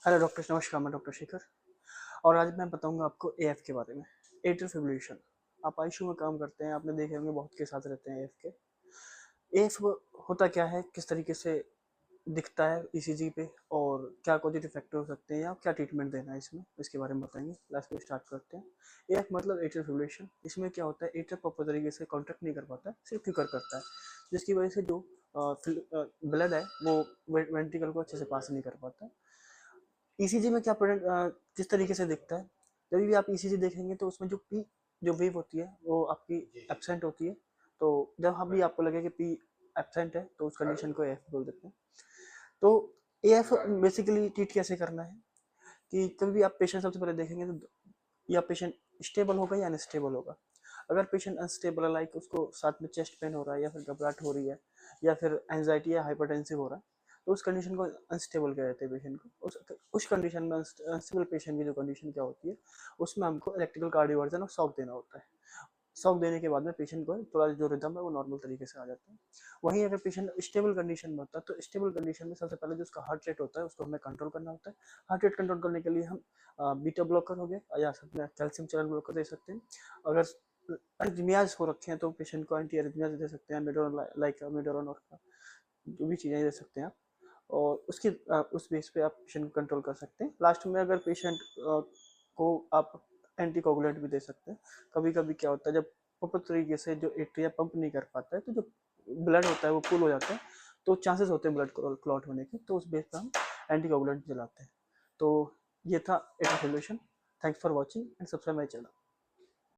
Hello doctor, नमस्कार। मैं doctor Shekhar और आज मैं बताऊंगा आपको एएफ के बारे में। Atrial fibrillation. आप आईसीयू में काम करते हैं, आपने देखे होंगे बहुत के साथ रहते हैं एएफ के। एएफ होता क्या है, किस तरीके से दिखता है ईसीजी पे, और क्या पॉजिटिव फैक्टर हो सकते हैं या क्या ट्रीटमेंट देना है इसमें, इसके बारे में बताएंगे। लास्ट में स्टार्ट करते हैं। एएफ मतलब एट्रियल फिब्रिलेशन। इसमें क्या होता है, एट्रियल प्रॉपर तरीके से कॉन्ट्रैक्ट नहीं कर पाता है, सिर्फ क्यूकर करता है, जिसकी वजह से जो ब्लड है वो वेंट्रिकल को अच्छे से पास नहीं कर पाता। ईसीजी में क्या किस तरीके से दिखता है, जब भी आप ईसीजी देखेंगे तो उसमें जो पी जो वेव होती है वो आपकी एब्सेंट होती है। तो जब हम भी आपको लगे कि पी एब्सेंट है तो उस कंडीशन को एफ बोल देते हैं। तो एफ बेसिकली ट्रीट कैसे करना है कि कभी भी आप पेशेंट सबसे पहले देखेंगे तो या पेशेंट स्टेबल होगा या अनस्टेबल होगा। अगर पेशेंट अनस्टेबल है, लाइक उसको साथ में चेस्ट पेन हो रहा है या फिर घबराहट हो रही है या फिर एंजाइटी या हाइपरटेंसिव हो रहा है, तो उस कंडीशन को अनस्टेबल कह देते हैं पेशेंट को। उस कंडीशन में अनस्टेबल पेशेंट की जो कंडीशन क्या होती है, उसमें हमको इलेक्ट्रिकल कार्डियोवर्जन और शॉक देना होता है। शॉक देने के बाद में पेशेंट को थोड़ा जो रिदम है वो नॉर्मल तरीके से आ जाता है। वहीं अगर पेशेंट स्टेबल कंडीशन में होता है तो स्टेबल कंडीशन में सबसे पहले जो उसका हार्ट रेट होता है उसको हमें कंट्रोल करना होता है। हार्ट रेट कंट्रोल करने के लिए हम बीटा ब्लॉकर हो गया या कैल्शियम चैनल ब्लॉकर दे सकते हैं। अगर अर्जिमियाज हो रखे हैं तो पेशेंट को एंटी अर्जिमियाज दे सकते हैं, मेडोरन लाइक मेडोरन और जो भी चीज़ें दे सकते हैं आप। और उसकी उस बेस पे आप पेशेंट को कंट्रोल कर सकते हैं। लास्ट में अगर पेशेंट को आप एंटी कोगुलेंट भी दे सकते हैं। कभी कभी क्या होता है, जब प्रॉपर तरीके से जो एट्रिया पंप नहीं कर पाता है तो जो ब्लड होता है वो पुल हो जाता है, तो चांसेस होते हैं ब्लड क्लॉट होने के, तो उस बेस पर हम एंटी कोगुलेंट दिलाते हैं। तो ये था atrial fibrillation. Thanks for watching and subscribe my channel.